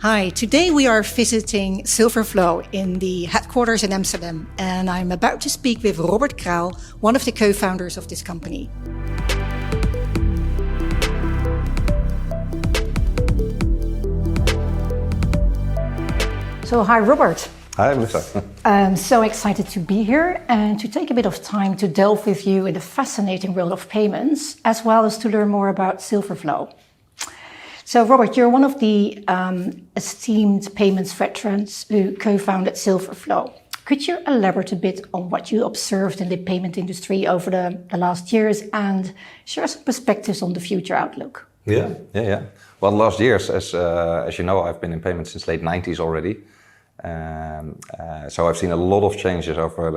Hi, today we are visiting Silverflow in the headquarters in Amsterdam, and I'm about to speak with Robert Kraal, one of the co-founders of this company. So hi Robert. Hi Melissa. I'm so excited to be here and to take a bit of time to delve with you in the fascinating world of payments, as well as to learn more about Silverflow. So Robert, you're one of the esteemed payments veterans who co-founded Silverflow. Could you elaborate a bit on what you observed in the payment industry over the last years and share some perspectives on the future outlook? Yeah. Well, the last years, as you know, I've been in payments since late 90s already. So I've seen a lot of changes over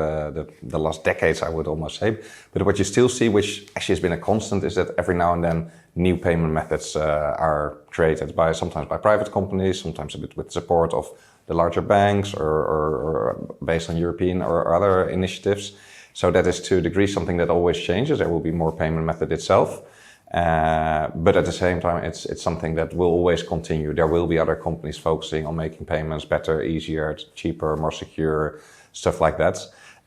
the last decades, I would almost say. But what you still see, which actually has been a constant, is that every now and then new payment methods are created sometimes by private companies, sometimes a bit with support of the larger banks or based on European or other initiatives. So that is to a degree something that always changes. There will be more payment method itself. But at the same time, it's something that will always continue. There will be other companies focusing on making payments better, easier, cheaper, more secure, stuff like that.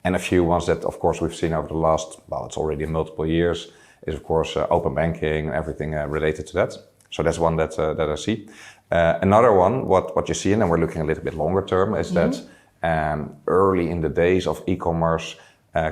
And a few ones that, of course, we've seen over the last, it's already multiple years, is of course open banking and everything related to that. So that's one that I see. Another one, what you see, and then we're looking a little bit longer term, is that early in the days of e-commerce,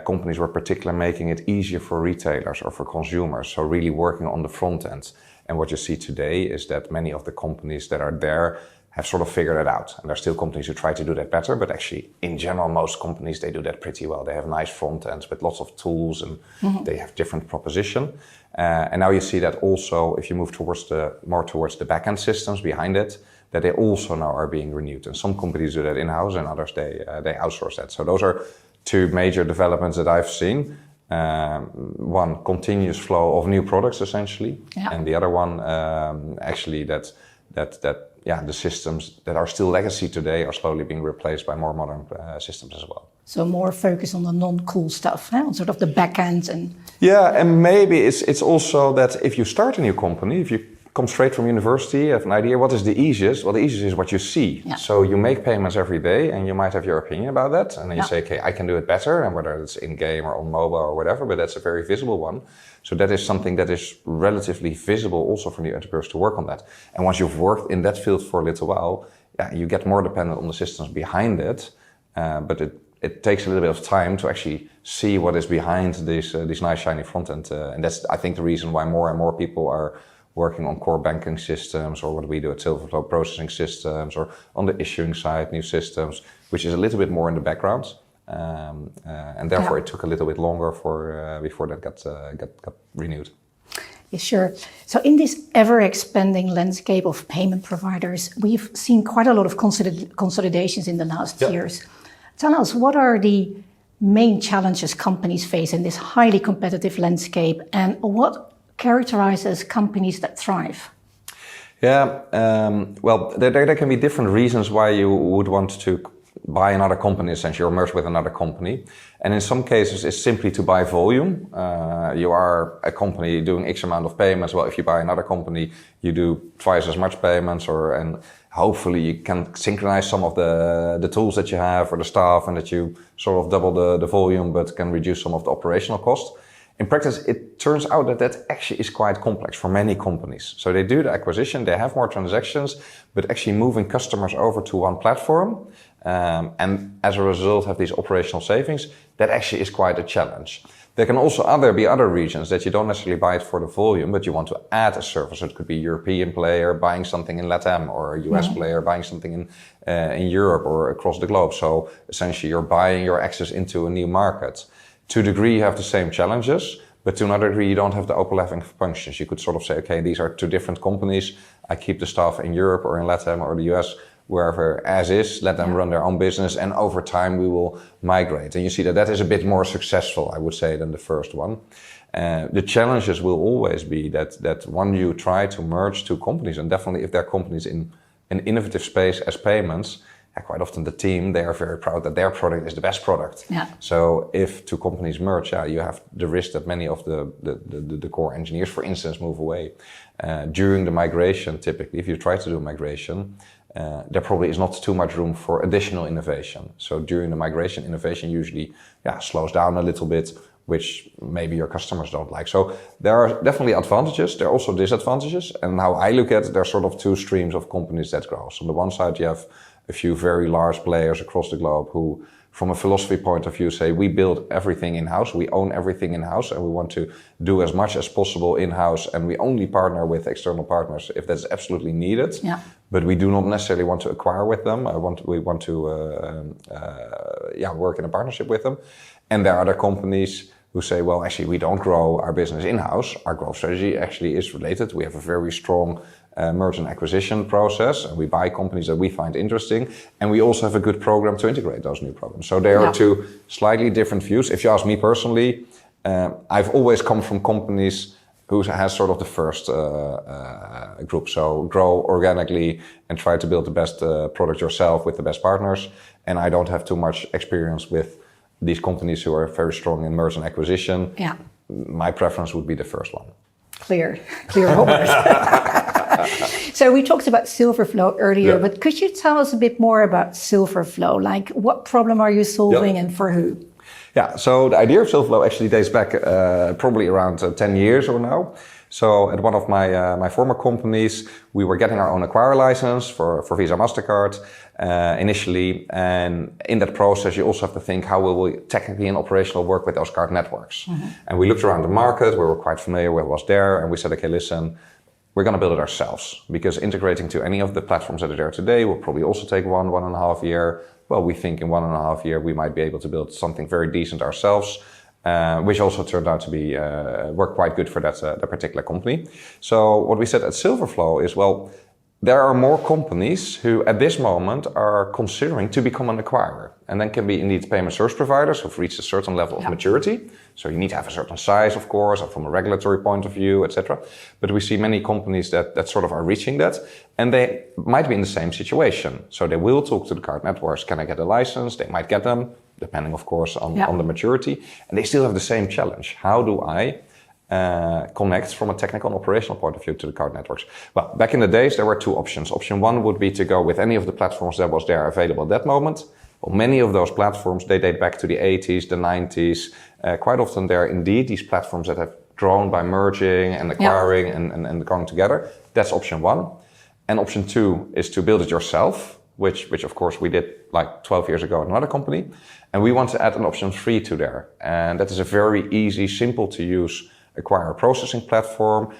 companies were particularly making it easier for retailers or for consumers, so really working on the front end. And what you see today is that many of the companies that are there have sort of figured it out. And there are still companies who try to do that better, but actually, in general, most companies, they do that pretty well. They have nice front ends with lots of tools and they have different proposition. And now you see that also, if you move more towards the back-end systems behind it, that they also now are being renewed. And some companies do that in-house and others, they outsource that. So those are two major developments that I've seen. One, continuous flow of new products, essentially. Yeah. And the other one, actually, that the systems that are still legacy today are slowly being replaced by more modern systems as well. So more focus on the non-cool stuff, on sort of the back end and... Yeah, and maybe it's also that if you start a new company, if you come straight from university, have an idea what is the easiest? Well, the easiest is what you see. Yeah. So you make payments every day and you might have your opinion about that. And then you say, okay, I can do it better. And whether it's in-game or on mobile or whatever, but that's a very visible one. So that is something that is relatively visible also for new entrepreneurs to work on that. And once you've worked in that field for a little while, you get more dependent on the systems behind it. But it takes a little bit of time to actually see what is behind these nice shiny front end. And that's, I think, the reason why more and more people are working on core banking systems, or what we do at Silverflow, processing systems, or on the issuing side, new systems, which is a little bit more in the background. And therefore it took a little bit longer before that got renewed. Yeah, sure. So in this ever-expanding landscape of payment providers, we've seen quite a lot of consolidations in the last years. Tell us, what are the main challenges companies face in this highly competitive landscape, and what characterizes companies that thrive? Yeah, well, there can be different reasons why you would want to buy another company, essentially, or merge with another company. And in some cases, it's simply to buy volume. You are a company doing X amount of payments. Well, if you buy another company, you do twice as much payments, and hopefully you can synchronize some of the tools that you have or the staff, and that you sort of double the volume, but can reduce some of the operational cost. In practice, it turns out that actually is quite complex for many companies. So they do the acquisition, they have more transactions, but actually moving customers over to one platform, and as a result have these operational savings, that actually is quite a challenge. There can also be other regions that you don't necessarily buy it for the volume, but you want to add a service. So it could be a European player buying something in LATAM, or a US player buying something in Europe or across the globe. So essentially you're buying your access into a new market. To a degree, you have the same challenges, but to another degree, you don't have the overlapping functions. You could sort of say, okay, these are two different companies. I keep the staff in Europe or in LATAM or the US, wherever as is, let them run their own business, and over time we will migrate. And you see that is a bit more successful, I would say, than the first one. The challenges will always be that when you try to merge two companies, and definitely if they're companies in an innovative space as payments, quite often the team, they are very proud that their product is the best product. Yeah. So if two companies merge, you have the risk that many of the core engineers, for instance, move away. During the migration, typically, if you try to do a migration, there probably is not too much room for additional innovation. So during the migration, innovation usually slows down a little bit, which maybe your customers don't like. So there are definitely advantages. There are also disadvantages. And how I look at it, there are sort of two streams of companies that grow. So on the one side, you have a few very large players across the globe who, from a philosophy point of view, say we build everything in-house, we own everything in-house, and we want to do as much as possible in-house, and we only partner with external partners if that's absolutely needed. Yeah. But we do not necessarily want to acquire with them. We want to work in a partnership with them. And there are other companies who say, well, actually, we don't grow our business in-house. Our growth strategy actually is related. We have a very strong merger and acquisition process, and we buy companies that we find interesting, and we also have a good program to integrate those new programs. So there are two slightly different views. If you ask me personally, I've always come from companies who has sort of the first group. So grow organically and try to build the best product yourself with the best partners. And I don't have too much experience with these companies who are very strong in merger and acquisition. Yeah. My preference would be the first one. Clear, Robert. So we talked about Silverflow earlier, but could you tell us a bit more about Silverflow? Like, what problem are you solving and for who? Yeah, so the idea of Silverflow actually dates back probably around 10 years or now. So at one of my former companies, we were getting our own acquirer license for Visa, MasterCard initially. And in that process, you also have to think, how will we technically and operational work with those card networks? Mm-hmm. And we looked around the market, we were quite familiar with what was there, and we said, okay, listen, we're going to build it ourselves, because integrating to any of the platforms that are there today will probably also take 1.5 years. Well, we think in 1.5 years, we might be able to build something very decent ourselves, which also turned out to be work quite good for that particular company. So what we said at Silverflow is, well, there are more companies who at this moment are considering to become an acquirer, and then can be indeed payment service providers who've reached a certain level of maturity. So you need to have a certain size, of course, or from a regulatory point of view, etc. But we see many companies that sort of are reaching that, and they might be in the same situation. So they will talk to the card networks, can I get a license? They might get them, depending, of course, on the maturity. And they still have the same challenge. How do I connect from a technical and operational point of view to the card networks? Well, back in the days, there were two options. Option one would be to go with any of the platforms that was there available at that moment. Well, many of those platforms, they date back to the 80s, the 90s. Quite often there are indeed these platforms that have grown by merging and acquiring and going together. That's option one. And option two is to build it yourself, which of course we did like 12 years ago at another company. And we want to add an option 3 to there. And that is a very easy, simple to use acquirer processing platform.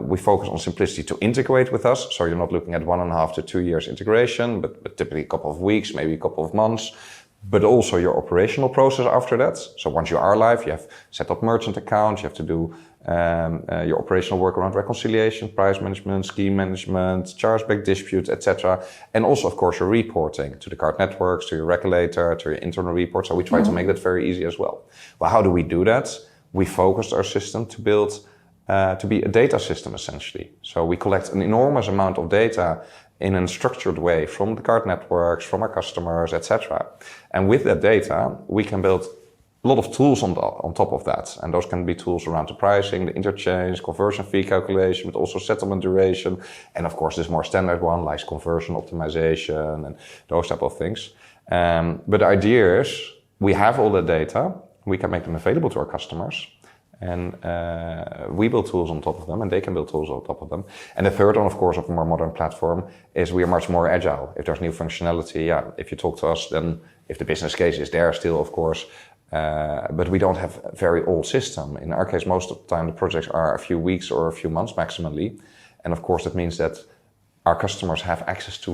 We focus on simplicity to integrate with us. So you're not looking at 1.5 to 2 years integration, but typically a couple of weeks, maybe a couple of months. But also your operational process after that. So once you are live, you have set up merchant accounts, you have to do your operational work around reconciliation, price management, scheme management, chargeback disputes, etc. And also, of course, your reporting to the card networks, to your regulator, to your internal reports. So we try to make that very easy as well. Well, how do we do that? We focused our system to build, to be a data system essentially. So we collect an enormous amount of data in a structured way from the card networks, from our customers, etc. And with that data, we can build a lot of tools on top of that. And those can be tools around the pricing, the interchange, conversion fee calculation, but also settlement duration. And of course, this more standard one, like conversion optimization and those type of things. But the idea is, we have all that data, we can make them available to our customers. And we build tools on top of them, and they can build tools on top of them. And the third one, of course, of a more modern platform is we are much more agile. If there's new functionality, if you talk to us, then if the business case is there still, of course, but we don't have a very old system. In our case, most of the time, the projects are a few weeks or a few months maximally. And of course, that means that our customers have access to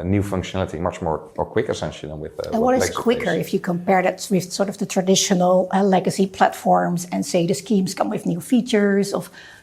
new functionality much more or quick, essentially, than with and what is quicker if you compare that with sort of the traditional legacy platforms and say the schemes come with new features?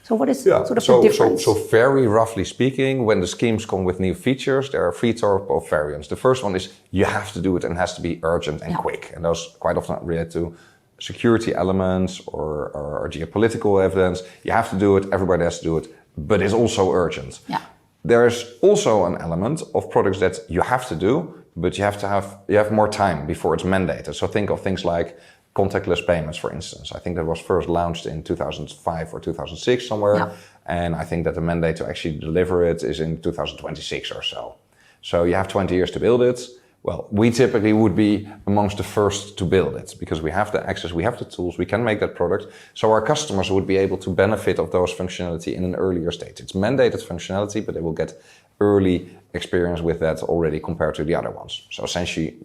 So what is sort of the difference? So very roughly speaking, when the schemes come with new features, there are 3 types of variants. The first one is you have to do it and it has to be urgent and quick. And those quite often relate to security elements or geopolitical evidence. You have to do it, everybody has to do it, but it's also urgent. Yeah. There's also an element of products that you have to do, but you have more time before it's mandated. So think of things like contactless payments, for instance. I think that was first launched in 2005 or 2006 somewhere. And I think that the mandate to actually deliver it is in 2026 or so. So you have 20 years to build it. Well, we typically would be amongst the first to build it because we have the access, we have the tools, we can make that product. So our customers would be able to benefit of those functionality in an earlier stage. It's mandated functionality, but they will get early experience with that already compared to the other ones. So essentially,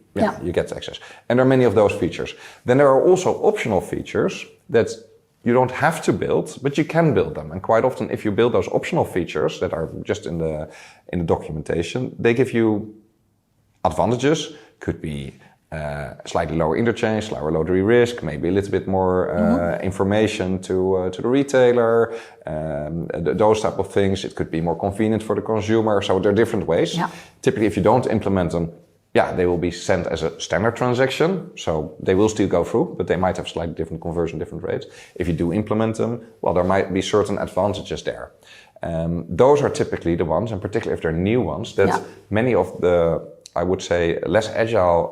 you get access. And there are many of those features. Then there are also optional features that you don't have to build, but you can build them. And quite often, if you build those optional features that are just in the documentation, they give you advantages. Could be slightly lower interchange, slightly lower risk, maybe a little bit more information to the retailer, those type of things. It could be more convenient for the consumer. So there are different ways. Yeah. Typically, if you don't implement them, they will be sent as a standard transaction. So they will still go through, but they might have slightly different conversion, different rates. If you do implement them, well, there might be certain advantages there. Those are typically the ones, and particularly if they're new ones, that many of the, I would say, less agile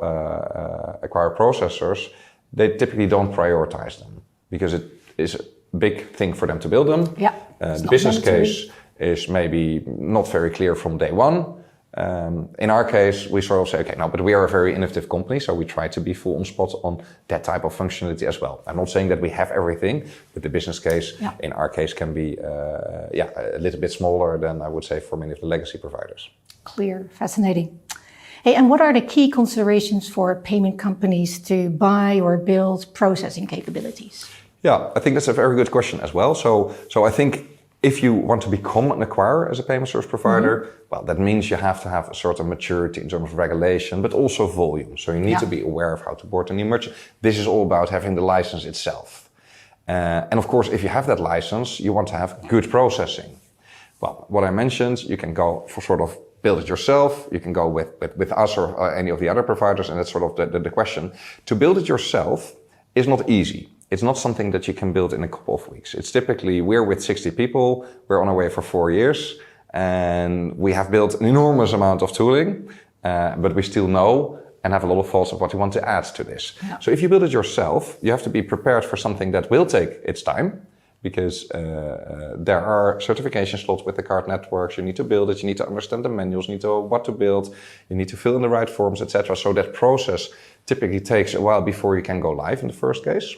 acquired processors, they typically don't prioritize them because it is a big thing for them to build them. Yeah. The business case is maybe not very clear from day one. In our case, we sort of say, okay, no, but we are a very innovative company, so we try to be full on spot on that type of functionality as well. I'm not saying that we have everything, but the business case in our case can be a little bit smaller than I would say for many of the legacy providers. Clear, fascinating. Hey, and what are the key considerations for payment companies to buy or build processing capabilities? Yeah, I think that's a very good question as well. So I think if you want to become an acquirer as a payment service provider, well, that means you have to have a certain maturity in terms of regulation, but also volume. So you need to be aware of how to board a new merchant. This is all about having the license itself. And of course, if you have that license, you want to have good processing. Well, what I mentioned, you can go for sort of build it yourself. You can go with us or any of the other providers, and that's sort of the question. To build it yourself is not easy. It's not something that you can build in a couple of weeks. It's typically, we're with 60 people, we're on our way for 4 years, and we have built an enormous amount of tooling, but we still know and have a lot of thoughts of what we want to add to this. Yeah. So if you build it yourself, you have to be prepared for something that will take its time, because there are certification slots with the card networks. You need to build it, you need to understand the manuals, you need to know what to build, you need to fill in the right forms, etc. So that process typically takes a while before you can go live in the first case.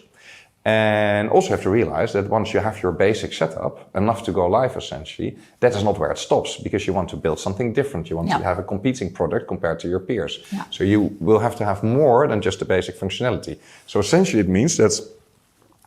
And also have to realize that once you have your basic setup, enough to go live essentially, that is not where it stops, because you want to build something different. You want to have a competing product compared to your peers. Yeah. So you will have to have more than just the basic functionality. So essentially it means that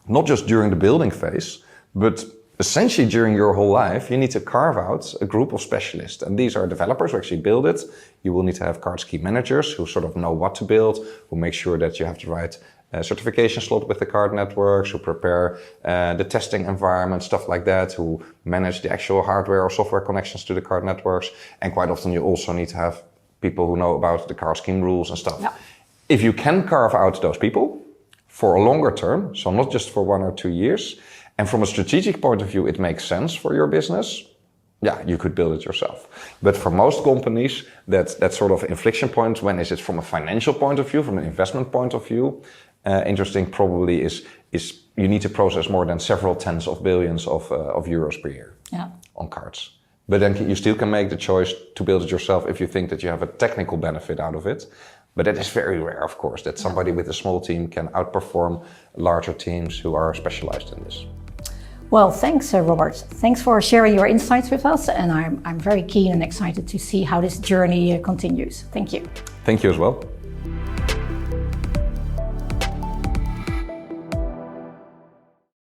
not just during the building phase, but essentially during your whole life, you need to carve out a group of specialists. And these are developers who actually build it. You will need to have card scheme managers who sort of know what to build, who make sure that you have the right certification slot with the card networks, who prepare the testing environment, stuff like that, who manage the actual hardware or software connections to the card networks. And quite often you also need to have people who know about the card scheme rules and stuff. Yeah. If you can carve out those people for a longer term, so not just for 1 or 2 years, and from a strategic point of view, it makes sense for your business, yeah, you could build it yourself. But for most companies, that sort of inflection point, when is it from a financial point of view, from an investment point of view, interesting probably is you need to process more than several tens of billions of euros per year on cards. But then you still can make the choice to build it yourself if you think that you have a technical benefit out of it. But that is very rare, of course, that somebody with a small team can outperform larger teams who are specialized in this. Well, thanks, Robert. Thanks for sharing your insights with us. And I'm very keen and excited to see how this journey continues. Thank you. Thank you as well.